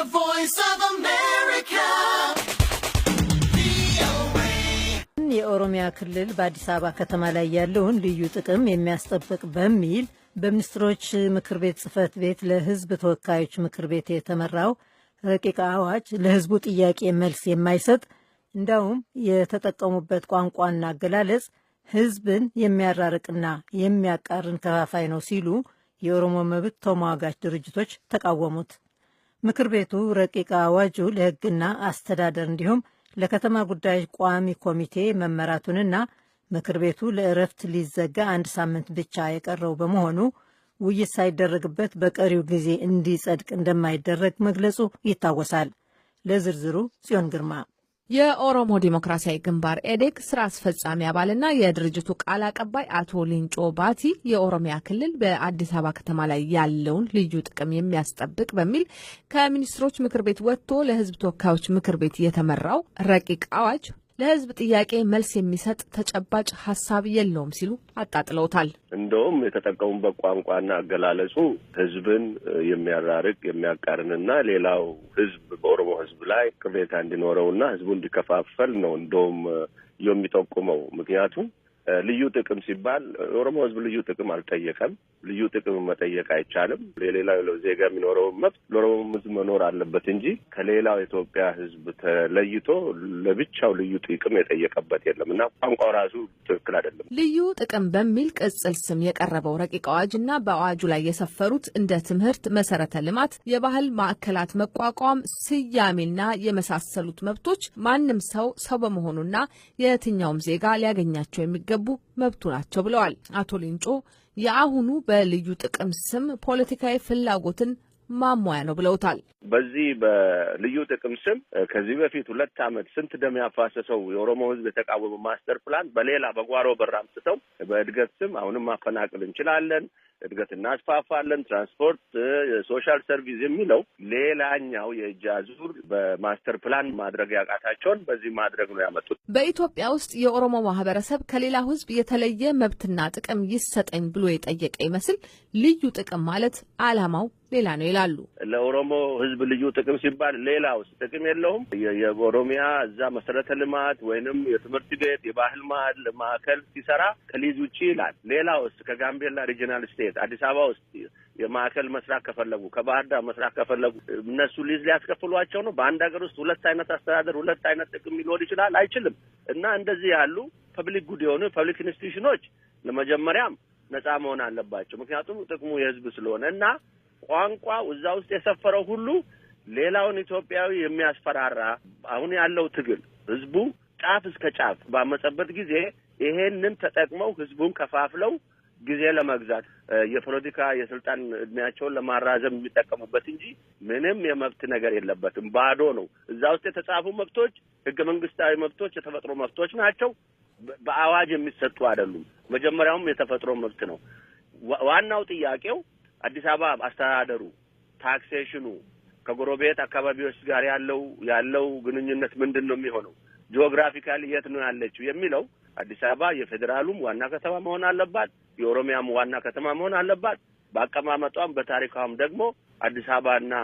The Voice of America. የኦሮሚያ ክልል በአዲስ አበባ ከተማ ላይ ያለውን ልዩ ጥቅም የሚያስጠብቅ በሚል በሚኒስትሮች ምክር ቤት ጽህፈት ቤት ለሕዝብ ተወካዮች ምክር ቤት የተመራው ረቂቅ አዋጅ ለሕዝቡ ጥያቄ መልስ የማይሰጥ እንዳውም የተጠቀሙበት ቋንቋና አገላለጽ ሕዝብን የሚያራርቅና የሚያቃርን ከፋፋይ ነው ሲሉ የኦሮሞ መብት ተሟጋች ድርጅቶች ተቃወሙት። ምክር ቤቱ ረቂቅ አዋጁ ለሕግና አስተዳደር እንዲሁም ለከተማ ጉዳዮች ቋሚ ኮሚቴ መመራቱንና ምክር ቤቱ ለእረፍት ሊዘጋ አንድ ሳምንት ብቻ የቀረው በመሆኑ ውይይት ሳይደረግበት በቀሪው ጊዜ እንዲጸድቅ እንደማይደረግ መግለጹ ይታወሳል። ለዝርዝሩ ጽዮን ግርማ። የኦሮሞ ዴሞክራሲያዊ ግንባር ኤዴግ ስራ አስፈጻሚ አባልና የድርጅቱ ቃል አቀባይ አቶ ሊንጮ ባቲ የኦሮሚያ ክልል በአዲስ አበባ ከተማ ላይ ያለውን ልዩ ጥቅም የሚያስጠብቅ በሚል ከሚኒስትሮች ምክር ቤት ወጥቶ ለሕዝብ ተወካዮች ምክር ቤት የተመራው ረቂቅ አዋጅ ለሕዝብ ጥያቄ መልስ የሚሰጥ ተጨባጭ ሀሳብ የለውም ሲሉ አጣጥለውታል። እንደውም የተጠቀሙበት ቋንቋና አገላለጹ ሕዝብን የሚያራርቅ የሚያቃርንና ሌላው ሕዝብ በኦሮሞ ሕዝብ ላይ ቅሬታ እንዲኖረውና ሕዝቡ እንዲከፋፈል ነው እንደውም የሚጠቁመው። ምክንያቱም ልዩ ጥቅም ሲባል የኦሮሞ ሕዝብ ልዩ ጥቅም አልጠየቀም። ልዩ ጥቅም መጠየቅ አይቻልም። ለሌላው ዜጋ የሚኖረው መብት ለኦሮሞ ሕዝብ መኖር አለበት እንጂ ከሌላው የኢትዮጵያ ሕዝብ ተለይቶ ለብቻው ልዩ ጥቅም የጠየቀበት የለም እና ቋንቋው ራሱ ትክክል አይደለም። ልዩ ጥቅም በሚል ቅጽል ስም የቀረበው ረቂቅ አዋጅና በአዋጁ ላይ የሰፈሩት እንደ ትምህርት፣ መሰረተ ልማት፣ የባህል ማዕከላት መቋቋም፣ ስያሜና የመሳሰሉት መብቶች ማንም ሰው በመሆኑና የትኛውም ዜጋ ሊያገኛቸው የሚገቡ መብቱ ናቸው ብለዋል። አቶ ሊንጮ የአሁኑ በልዩ ጥቅም ስም ፖለቲካዊ ፍላጎትን ማሟያ ነው ብለውታል። በዚህ በልዩ ጥቅም ስም ከዚህ በፊት 2 ዓመት ስንት ደም ያፋሰሰው የኦሮሞ ሕዝብ የተቃወመ ማስተር ፕላን በሌላ በጓሮ በር አምጥተው በእድገት ስም አሁንም ማፈናቀል እንችላለን፣ እድገት እናስፋፋለን፣ ትራንስፖርት፣ ሶሻል ሰርቪስ የሚለው ሌላኛው የእጅ አዙር በማስተር ፕላን ማድረግ ያቃታቸውን በዚህ ማድረግ ነው ያመጡት። በኢትዮጵያ ውስጥ የኦሮሞ ማህበረሰብ ከሌላው ሕዝብ የተለየ መብትና ጥቅም ይሰጠኝ ብሎ የጠየቀ ይመስል ልዩ ጥቅም ማለት ዓላማው ሌላ ነው ይላሉ። ለኦሮሞ ሕዝብ ልዩ ጥቅም ሲባል ሌላውስ ጥቅም የለውም? የኦሮሚያ እዛ መሰረተ ልማት ወይንም የትምህርት ቤት የባህል ማዕከል ሲሰራ ከሊዝ ውጪ ይላል። ሌላውስ ከጋምቤላ ሪጂናል ስቴት አዲስ አበባ ውስጥ የማዕከል መስራት ከፈለጉ ከባህር ዳር መስራት ከፈለጉ እነሱ ሊዝ ሊያስከፍሏቸው ነው? በአንድ ሀገር ውስጥ 2 አይነት አስተዳደር 2 አይነት ጥቅም ሊኖር ይችላል? አይችልም። እና እንደዚህ ያሉ ፐብሊክ ጉድ የሆኑ ፐብሊክ ኢንስቲትዩሽኖች ለመጀመሪያም ነጻ መሆን አለባቸው። ምክንያቱም ጥቅሙ የህዝብ ስለሆነ እና ቋንቋው እዛ ውስጥ የሰፈረው ሁሉ ሌላውን ኢትዮጵያዊ የሚያስፈራራ አሁን ያለው ትግል ህዝቡ ጫፍ እስከ ጫፍ ባመጸበት ጊዜ ይሄንን ተጠቅመው ህዝቡን ከፋፍለው ጊዜ ለመግዛት የፖለቲካ የስልጣን እድሜያቸውን ለማራዘም የሚጠቀሙበት እንጂ ምንም የመብት ነገር የለበትም። ባዶ ነው። እዛ ውስጥ የተጻፉ መብቶች ህገ መንግስታዊ መብቶች የተፈጥሮ መብቶች ናቸው። በአዋጅ የሚሰጡ አይደሉም። መጀመሪያውም የተፈጥሮ መብት ነው። ዋናው ጥያቄው አዲስ አበባ አስተዳደሩ ታክሴሽኑ ከጎረቤት አካባቢዎች ጋር ያለው ግንኙነት ምንድን ነው የሚሆነው? ጂኦግራፊካሊ የት ነው ያለችው የሚለው አዲስ አበባ የፌዴራሉም ዋና ከተማ መሆን አለባት፣ የኦሮሚያም ዋና ከተማ መሆን አለባት። በአቀማመጧም በታሪካውም ደግሞ አዲስ አበባና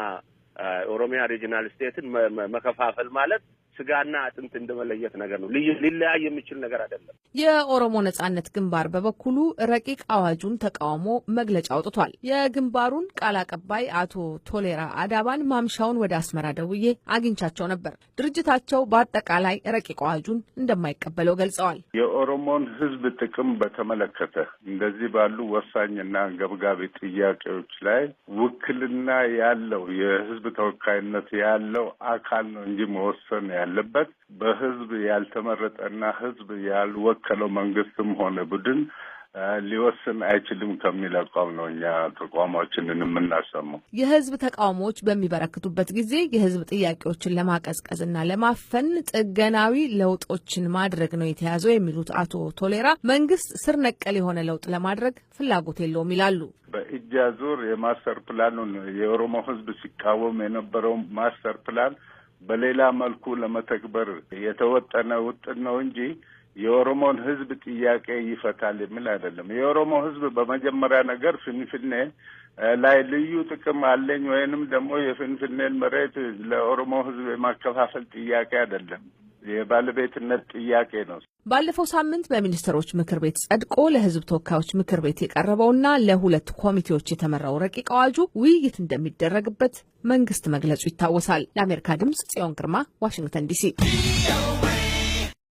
ኦሮሚያ ሪጂናል ስቴትን መከፋፈል ማለት ስጋና አጥንት እንደመለየት ነገር ነው። ሊለያይ የሚችል ነገር አይደለም። የኦሮሞ ነጻነት ግንባር በበኩሉ ረቂቅ አዋጁን ተቃውሞ መግለጫ አውጥቷል። የግንባሩን ቃል አቀባይ አቶ ቶሌራ አዳባን ማምሻውን ወደ አስመራ ደውዬ አግኝቻቸው ነበር። ድርጅታቸው በአጠቃላይ ረቂቅ አዋጁን እንደማይቀበለው ገልጸዋል። የኦሮሞን ሕዝብ ጥቅም በተመለከተ እንደዚህ ባሉ ወሳኝና አንገብጋቢ ጥያቄዎች ላይ ውክልና ያለው የሕዝብ ተወካይነት ያለው አካል ነው እንጂ መወሰን ያለበት በህዝብ ያልተመረጠና ህዝብ ያልወከለው መንግስትም ሆነ ቡድን ሊወስን አይችልም ከሚል አቋም ነው እኛ ተቋማችንን የምናሰማው። የህዝብ ተቃውሞዎች በሚበረክቱበት ጊዜ የህዝብ ጥያቄዎችን ለማቀዝቀዝና ለማፈን ጥገናዊ ለውጦችን ማድረግ ነው የተያዘው የሚሉት አቶ ቶሌራ መንግስት ስር ነቀል የሆነ ለውጥ ለማድረግ ፍላጎት የለውም ይላሉ። በእጅ አዙር የማስተር ፕላኑን የኦሮሞ ህዝብ ሲቃወም የነበረው ማስተር ፕላን በሌላ መልኩ ለመተግበር የተወጠነ ውጥን ነው እንጂ የኦሮሞን ህዝብ ጥያቄ ይፈታል የሚል አይደለም። የኦሮሞ ህዝብ በመጀመሪያ ነገር ፍንፍኔ ላይ ልዩ ጥቅም አለኝ ወይንም ደግሞ የፍንፍኔን መሬት ለኦሮሞ ሕዝብ የማከፋፈል ጥያቄ አይደለም። የባለቤትነት ጥያቄ ነው። ባለፈው ሳምንት በሚኒስትሮች ምክር ቤት ጸድቆ ለሕዝብ ተወካዮች ምክር ቤት የቀረበውና ለሁለት ኮሚቴዎች የተመራው ረቂቅ አዋጁ ውይይት እንደሚደረግበት መንግስት መግለጹ ይታወሳል። ለአሜሪካ ድምጽ ጽዮን ግርማ፣ ዋሽንግተን ዲሲ።